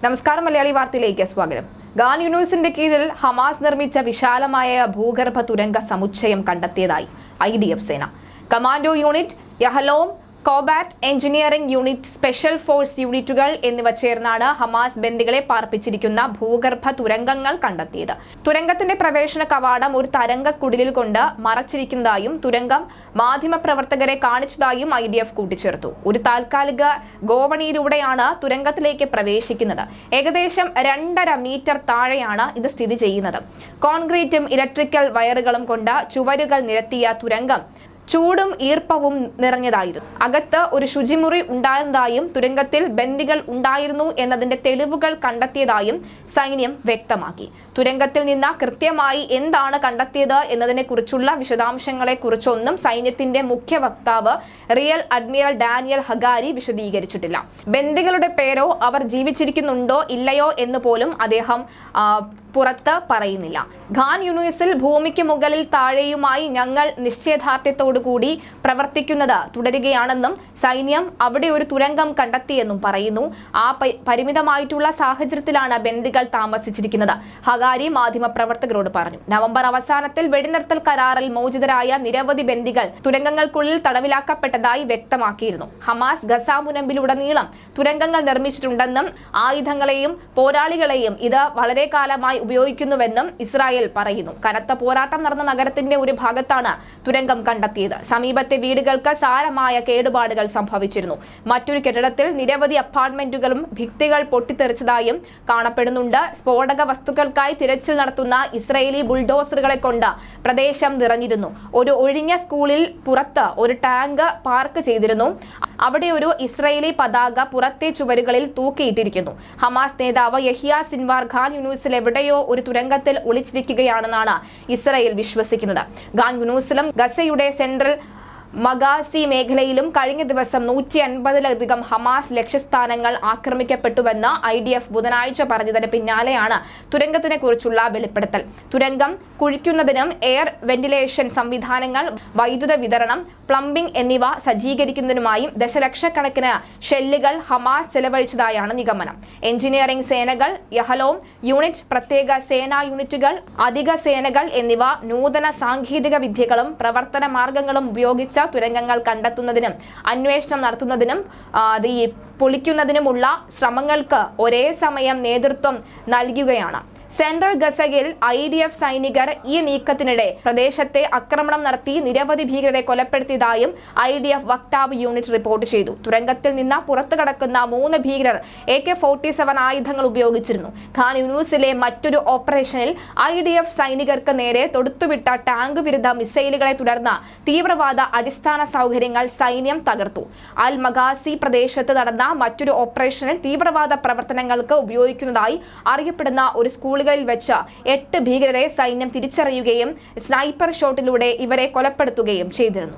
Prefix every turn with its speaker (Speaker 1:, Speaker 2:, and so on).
Speaker 1: നമസ്കാരം, മലയാളി വാർത്തയിലേക്ക് സ്വാഗതം. ഖാൻ യൂണിവേഴ്സിന്റെ കീഴിൽ ഹമാസ് നിർമ്മിച്ച വിശാലമായ ഭൂഗർഭ തുരങ്ക സമുച്ചയം കണ്ടെത്തിയതായി IDF സേന. Commando unit, Yahalom combat engineering unit, special force യൂണിറ്റുകൾ എന്നിവ ചേർന്നാണ് ഹമാസ് ബന്ദികളെ പാർപ്പിച്ചിരിക്കുന്ന ഭൂഗർഭ തുരങ്കങ്ങൾ കണ്ടെത്തിയത്. തുരങ്കത്തിന്റെ പ്രവേശന കവാടം ഒരു തരംഗക്കുടിലിൽ കൊണ്ട് മറച്ചിരിക്കുന്നതായും തുരങ്കം മാധ്യമപ്രവർത്തകരെ കാണിച്ചതായും IDF കൂട്ടിച്ചേർത്തു. ഒരു താൽക്കാലിക ഗോവണിയിലൂടെയാണ് തുരങ്കത്തിലേക്ക് പ്രവേശിക്കുന്നത്. ഏകദേശം 2.5 മീറ്റർ താഴെയാണ് ഇത് സ്ഥിതി ചെയ്യുന്നത്. കോൺക്രീറ്റും ഇലക്ട്രിക്കൽ വയറുകളും കൊണ്ട് ചുവരുകൾ നിരത്തിയ തുരങ്കം ചൂടും ഈർപ്പവും നിറഞ്ഞതായിരുന്നു. അകത്ത് ഒരു ശുചിമുറി ഉണ്ടായിരുന്നതായും തുരങ്കത്തിൽ ബന്ദികൾ ഉണ്ടായിരുന്നു എന്നതിന്റെ തെളിവുകൾ കണ്ടെത്തിയതായും സൈന്യം വ്യക്തമാക്കി. തുരങ്കത്തിൽ നിന്ന് കൃത്യമായി എന്താണ് കണ്ടെത്തിയത് എന്നതിനെ കുറിച്ചുള്ള വിശദാംശങ്ങളെ കുറിച്ചൊന്നും സൈന്യത്തിന്റെ മുഖ്യ വക്താവ് റിയൽ അഡ്മിറൽ ഡാനിയൽ ഹഗാരി വിശദീകരിച്ചിട്ടില്ല. ബന്ദികളുടെ പേരോ അവർ ജീവിച്ചിരിക്കുന്നുണ്ടോ ഇല്ലയോ എന്ന് പോലും അദ്ദേഹം പുറത്ത് പറയുന്നില്ല. ഖാൻ യൂണിവേഴ്സിൽ ഭൂമിക്ക് മുകളിൽ താഴെയുമായി ഞങ്ങൾ നിശ്ചയദാർഢ്യത്തോടുകൂടി പ്രവർത്തിക്കുന്നത് തുടരുകയാണെന്നും സൈന്യം അവിടെ ഒരു തുരങ്കം കണ്ടെത്തിയെന്നും പറയുന്നു. ആ പരിമിതമായിട്ടുള്ള സാഹചര്യത്തിലാണ് ബന്ദികൾ താമസിച്ചിരിക്കുന്നത്, ഹഗാരി മാധ്യമപ്രവർത്തകരോട് പറഞ്ഞു. നവംബർ അവസാനത്തിൽ വെടിനിർത്തൽ കരാറിൽ മോചിതരായ നിരവധി ബന്ദികൾ തുരങ്കങ്ങൾക്കുള്ളിൽ തടവിലാക്കപ്പെട്ടതായി വ്യക്തമാക്കിയിരുന്നു. ഹമാസ് ഗസ മുനമ്പിലുടനീളം തുരങ്കങ്ങൾ നിർമ്മിച്ചിട്ടുണ്ടെന്നും ആയുധങ്ങളെയും പോരാളികളെയും ഇത് വളരെ കാലമായി ഉപയോഗിക്കുന്നുവെന്നും ഇസ്രായേൽ പറയുന്നു. കനത്ത പോരാട്ടം നടന്ന നഗരത്തിന്റെ ഒരു ഭാഗത്താണ് തുരങ്കം കണ്ടെത്തിയത്. സമീപത്തെ വീടുകൾക്ക് സാരമായ കേടുപാടുകൾ സംഭവിച്ചിരുന്നു. മറ്റൊരു കെട്ടിടത്തിൽ നിരവധി അപ്പാർട്ട്മെന്റുകളും ഭിത്തികൾ പൊട്ടിത്തെറിച്ചതായും കാണപ്പെടുന്നുണ്ട്. സ്ഫോടക വസ്തുക്കൾക്കായി തിരച്ചിൽ നടത്തുന്ന ഇസ്രായേലി ബുൾഡോസറുകളെ കൊണ്ട് പ്രദേശം നിറഞ്ഞിരുന്നു. ഒരു ഒഴിഞ്ഞ സ്കൂളിൽ പുറത്ത് ഒരു ടാങ്ക് പാർക്ക് ചെയ്തിരുന്നു. അവിടെ ഒരു ഇസ്രായേലി പതാക പുറത്തെ ചുവരുകളിൽ തൂക്കിയിട്ടിരിക്കുന്നു. ഹമാസ് നേതാവ് യഹിയ സിൻവാർ ഖാൻ യൂണിവേഴ്സിൽ എവിടെയോ ഒരു തുരങ്കത്തിൽ ഒളിച്ചിരിക്കുകയാണെന്നാണ് ഇസ്രായേൽ വിശ്വസിക്കുന്നത്. ഖാൻ യൂണിവേഴ്സിലും ഗസയുടെ സെൻട്രൽ മഗാസി മേഖലയിലും കഴിഞ്ഞ ദിവസം 150-ലധികം ഹമാസ് ലക്ഷ്യസ്ഥാനങ്ങൾ ആക്രമിക്കപ്പെട്ടുവെന്ന് IDF ബുധനാഴ്ച പറഞ്ഞതിന് പിന്നാലെയാണ് തുരങ്കത്തിനെ കുറിച്ചുള്ള വെളിപ്പെടുത്തൽ. തുരങ്കം കുഴിക്കുന്നതിനും എയർ വെന്റിലേഷൻ സംവിധാനങ്ങൾ, വൈദ്യുത വിതരണം, പ്ലംബിംഗ് എന്നിവ സജ്ജീകരിക്കുന്നതിനുമായും ദശലക്ഷക്കണക്കിന് ഷെല്ലുകൾ ഹമാസ് ചെലവഴിച്ചതായാണ് നിഗമനം. എഞ്ചിനീയറിംഗ് സേനകൾ, യഹലോം യൂണിറ്റ്, പ്രത്യേക സേനാ യൂണിറ്റുകൾ, അധിക സേനകൾ എന്നിവ നൂതന സാങ്കേതിക വിദ്യകളും പ്രവർത്തന മാർഗങ്ങളും ഉപയോഗിച്ച തുരങ്കങ്ങൾ കണ്ടെത്തുന്നതിനും അന്വേഷണം നടത്തുന്നതിനും പൊളിക്കുന്നതിനുമുള്ള ശ്രമങ്ങൾക്ക് ഒരേ സമയം നേതൃത്വം നൽകുകയാണ്. സെൻട്രൽ ഗസയിൽ IDF സൈനികർ ഈ നീക്കത്തിനിടെ പ്രദേശത്തെ ആക്രമണം നടത്തി നിരവധി ഭീകരരെ കൊലപ്പെടുത്തിയതായും IDF വക്താവ് യൂണിറ്റ് റിപ്പോർട്ട് ചെയ്തു. തുരങ്കത്തിൽ നിന്ന് പുറത്തു കടക്കുന്ന 3 ഭീകരർ AK-47 ആയുധങ്ങൾ ഉപയോഗിച്ചിരുന്നു. ഖാൻ യൂണിവേഴ്സിലെ മറ്റൊരു ഓപ്പറേഷനിൽ IDF സൈനികർക്ക് നേരെ തൊടുത്തുവിട്ട ടാങ്ക് വിരുദ്ധ മിസൈലുകളെ തുടർന്ന് തീവ്രവാദ അടിസ്ഥാന സൗകര്യങ്ങൾ സൈന്യം തകർത്തു. അൽ മഗാസി പ്രദേശത്ത് നടന്ന മറ്റൊരു ഓപ്പറേഷനിൽ തീവ്രവാദ പ്രവർത്തനങ്ങൾക്ക് ഉപയോഗിക്കുന്നതായി അറിയപ്പെടുന്ന ഒരു സ്കൂളിൽ വെച്ച് 8 ഭീകരരെ സൈന്യം തിരിച്ചറിയുകയും സ്നൈപ്പർ ഷോട്ടിലൂടെ ഇവരെ കൊലപ്പെടുത്തുകയും ചെയ്തിരുന്നു.